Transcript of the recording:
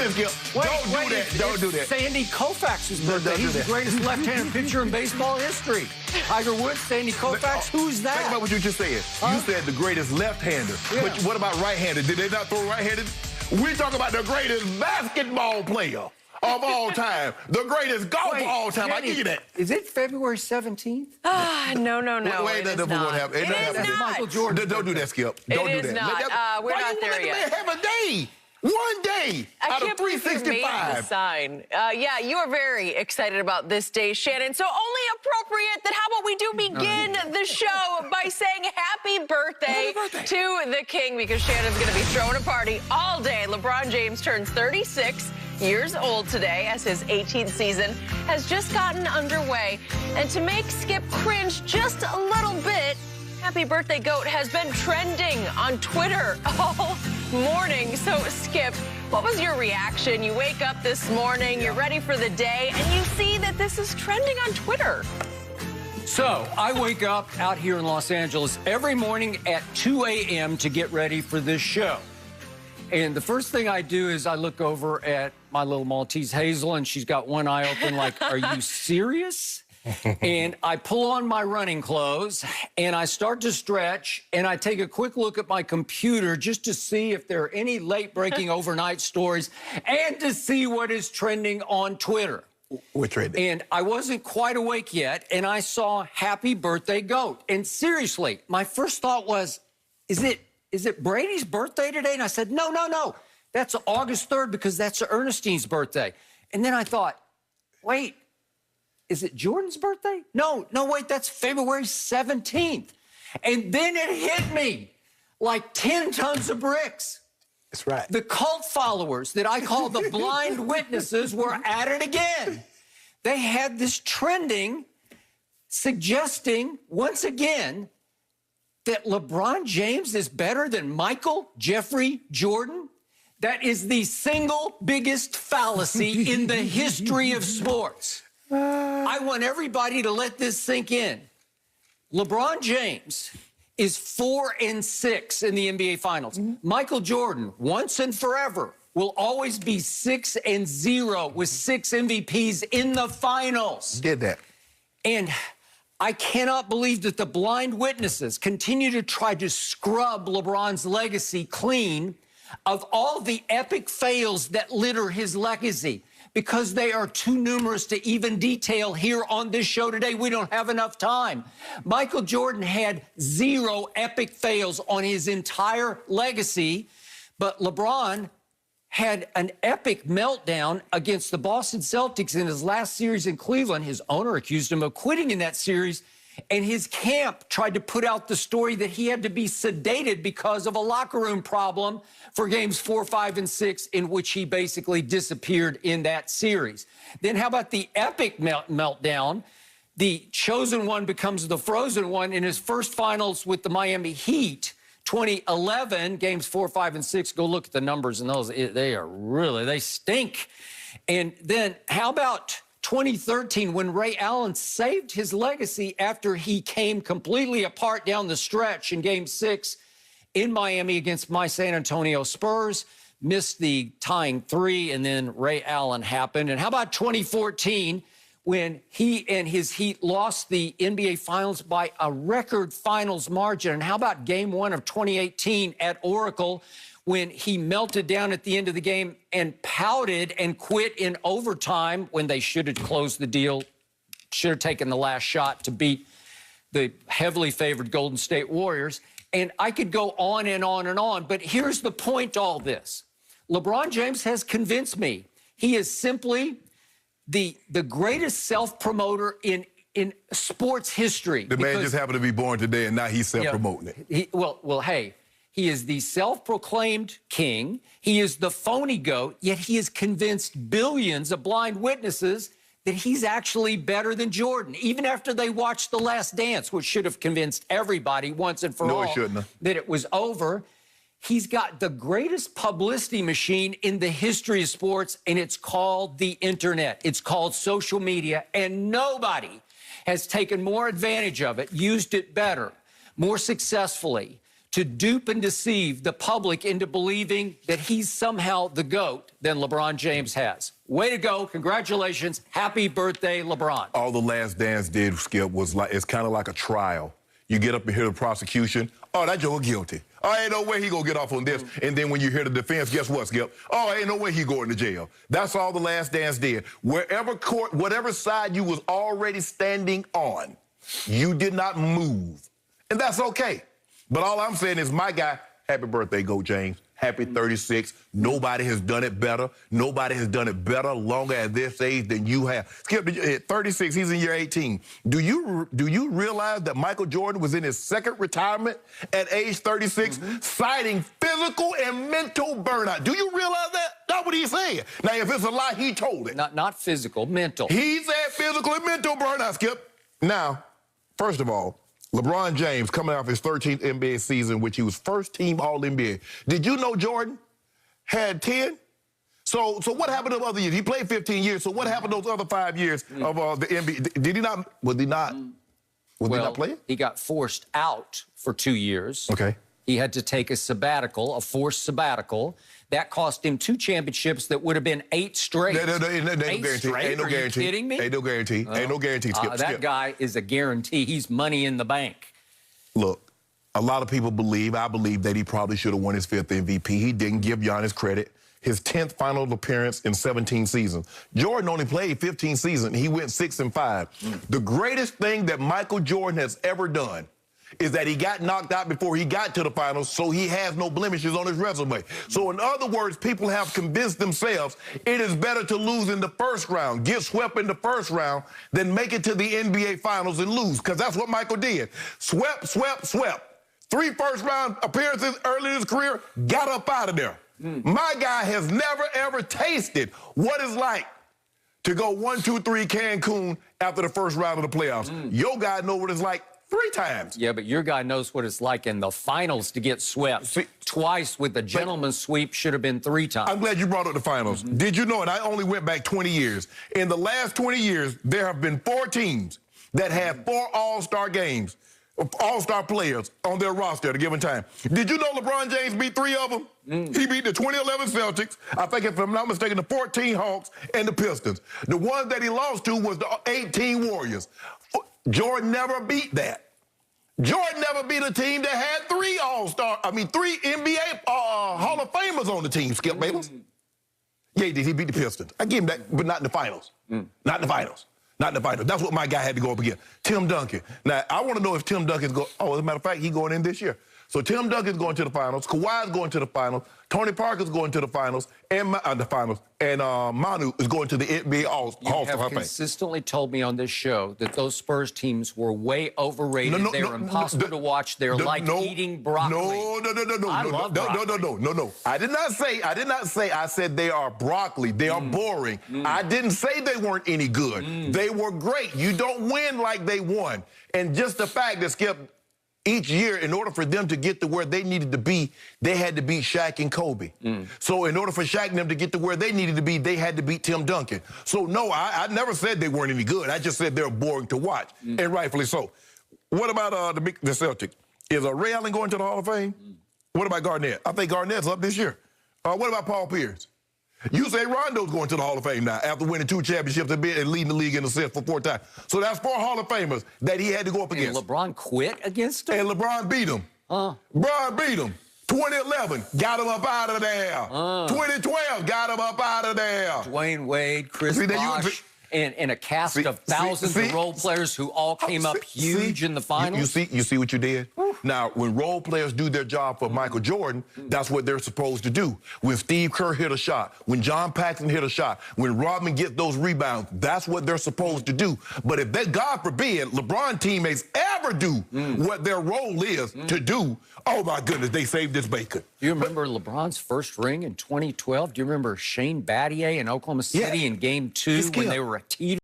Don't do that. Don't do that. Sandy Koufax's birthday. He's the greatest left-handed pitcher in baseball history. Tiger Woods, Sandy Koufax. Who's that? Think about what you just said. Huh? You said the greatest left-hander. Yeah. But what about right-handed? Did they not throw right-handed? We're talking about the greatest basketball player of all time. The greatest golf of all time. I give you that. Is it February 17th? No. Wait, that won't happen. It is not. Michael Jordan. Don't do that, Skip. Don't do that. It is not. We're not there yet. Have a day. One day out of 365. The sign. Yeah, you are very excited about this day, Shannon. So only appropriate that how about we do begin the show by saying happy birthday to the king, because Shannon's going to be throwing a party all day. LeBron James turns 36 years old today as his 18th season has just gotten underway. And to make Skip cringe just a little bit, Happy Birthday Goat has been trending on Twitter all morning. So, Skip, what was your reaction? You wake up this morning, you're ready for the day, and you see that this is trending on Twitter. So, I wake up out here in Los Angeles every morning at 2 a.m. to get ready for this show. And the first thing I do is I look over at my little Maltese Hazel, and she's got one eye open like, are you serious? And I pull on my running clothes, and I start to stretch, and I take a quick look at my computer just to see if there are any late-breaking overnight stories and to see what is trending on Twitter. We're trending. And I wasn't quite awake yet, and I saw Happy Birthday Goat. And seriously, my first thought was, is it Brady's birthday today? And I said, no. That's August 3rd because that's Ernestine's birthday. And then I thought, wait. Is it Jordan's birthday? No, wait, that's February 17th. And then it hit me like 10 tons of bricks. That's right. The cult followers that I call the blind witnesses were at it again. They had this trending suggesting, once again, that LeBron James is better than Michael Jeffrey Jordan. That is the single biggest fallacy in the history of sports. I want everybody to let this sink in. LeBron James is 4-6 in the NBA Finals. Michael Jordan, once and forever, will always be 6-0 with 6 MVPs in the finals. Did that. And I cannot believe that the blind witnesses continue to try to scrub LeBron's legacy clean of all the epic fails that litter his legacy, because they are too numerous to even detail here on this show today. We don't have enough time. Michael Jordan had 0 epic fails on his entire legacy, but LeBron had an epic meltdown against the Boston Celtics in his last series in Cleveland. His owner accused him of quitting in that series, and his camp tried to put out the story that he had to be sedated because of a locker room problem for games 4, 5, and 6, in which he basically disappeared in that series. Then how about the epic meltdown? The chosen one becomes the frozen one in his first finals with the Miami Heat, 2011, games 4, 5, and 6. Go look at the numbers in those. They stink. And then how about 2013, when Ray Allen saved his legacy after he came completely apart down the stretch in Game 6 in Miami against my San Antonio Spurs, missed the tying 3, and then Ray Allen happened. And how about 2014, when he and his Heat lost the NBA Finals by a record finals margin? And how about Game 1 of 2018 at Oracle, when he melted down at the end of the game and pouted and quit in overtime when they should have closed the deal, should have taken the last shot to beat the heavily favored Golden State Warriors? And I could go on and on and on, but here's the point to all this. LeBron James has convinced me he is simply the greatest self-promoter in sports history. The man just happened to be born today, and now he's self-promoting it. Well, hey, he is the self-proclaimed king. He is the phony goat, yet he has convinced billions of blind witnesses that he's actually better than Jordan, even after they watched The Last Dance, which should have convinced everybody once and for all that it was over. He's got the greatest publicity machine in the history of sports, and it's called the internet. It's called social media, and nobody has taken more advantage of it, used it better, more successfully, to dupe and deceive the public into believing that he's somehow the GOAT than LeBron James has. Way to go. Congratulations. Happy birthday, LeBron. All the Last Dance did, Skip, was like, it's kind of like a trial. You get up and hear the prosecution. Oh, that Joe guilty. Oh, ain't no way he gonna get off on this. And then when you hear the defense, guess what, Skip? Oh, ain't no way he going to jail. That's all the Last Dance did. Wherever court, whatever side you was already standing on, you did not move. And that's okay. But all I'm saying is, my guy, happy birthday, Go James. Happy 36. Nobody has done it better. Nobody has done it better longer at this age than you have. Skip, at 36, he's in year 18. Do you realize that Michael Jordan was in his second retirement at age 36, citing physical and mental burnout? Do you realize that? That's what he's saying. Now, if it's a lie, he told it. Not physical, mental. He said physical and mental burnout, Skip. Now, first of all, LeBron James coming off his 13th NBA season, which he was first-team All-NBA. Did you know Jordan had 10? So what happened to the other years? He played 15 years, so what happened those other 5 years of the NBA? Did he not? Was he not playing? He got forced out for 2 years. Okay. He had to take a sabbatical, a forced sabbatical. That cost him 2 championships that would have been 8 straight. No guarantee. Ain't no guarantee. Kidding me? Ain't no guarantee. Ain't no guarantee. Skip. That guy is a guarantee. He's money in the bank. Look, a lot of people believe, I believe, that he probably should have won his 5th MVP. He didn't give Giannis credit. His 10th final appearance in 17 seasons. Jordan only played 15 seasons. He went 6-5. The greatest thing that Michael Jordan has ever done is that he got knocked out before he got to the finals, so he has no blemishes on his resume. So in other words, people have convinced themselves it is better to lose in the first round, get swept in the first round, than make it to the NBA finals and lose, because that's what Michael did. Swept. 3 first-round appearances early in his career, got up out of there. My guy has never, ever tasted what it's like to go 1-2-3 Cancun after the first round of the playoffs. Your guy know what it's like 3 times. Yeah, but your guy knows what it's like in the finals to get swept. Twice with the gentleman's sweep, should have been 3 times. I'm glad you brought up the finals. Did you know, and I only went back 20 years. In the last 20 years, there have been 4 teams that had 4 all-star games, all-star players on their roster at a given time. Did you know LeBron James beat 3 of them? He beat the 2011 Celtics, I think if I'm not mistaken, the 14 Hawks and the Pistons. The one that he lost to was the 18 Warriors. Jordan never beat that. Jordan never beat a team that had 3 NBA Hall of Famers on the team, Skip Bayless. Yeah, he did. He beat the Pistons. I give him that, but not in the finals. Not in the finals. Not in the finals. That's what my guy had to go up against. Tim Duncan. Now, I want to know if Tim Duncan's going. Oh, as a matter of fact, he's going in this year. So Tim Duncan's going to the finals. Kawhi's going to the finals. Tony Parker's going to the finals. And Manu is going to the NBA All-Star. You have consistently told me on this show that those Spurs teams were way overrated. They're impossible to watch. They're like eating broccoli. No. I did not say. I said they are broccoli. They are boring. I didn't say they weren't any good. They were great. You don't win like they won. And just the fact that, Skip, each year, in order for them to get to where they needed to be, they had to beat Shaq and Kobe. So in order for Shaq and them to get to where they needed to be, they had to beat Tim Duncan. So no, I never said they weren't any good. I just said they're boring to watch, and rightfully so. What about the Celtics? Is Ray Allen going to the Hall of Fame? What about Garnett? I think Garnett's up this year. What about Paul Pierce? You say Rondo's going to the Hall of Fame now after winning 2 championships and leading the league in assists for 4 times. So that's 4 Hall of Famers that he had to go up against. And LeBron quit against him? And LeBron beat him. LeBron beat him. 2011, got him up out of there. 2012, got him up out of there. Dwayne Wade, Chris Bosh, and a cast of thousands of role players who all came up huge in the finals. You see what you did? Now, when role players do their job for Michael Jordan, that's what they're supposed to do. When Steve Kerr hit a shot, when John Paxson hit a shot, when Rodman gets those rebounds, that's what they're supposed to do. But if that, God forbid, LeBron teammates ever do what their role is to do, oh my goodness, they saved this bacon. Do you remember LeBron's first ring in 2012? Do you remember Shane Battier in Oklahoma City in Game 2 when they were a teeter?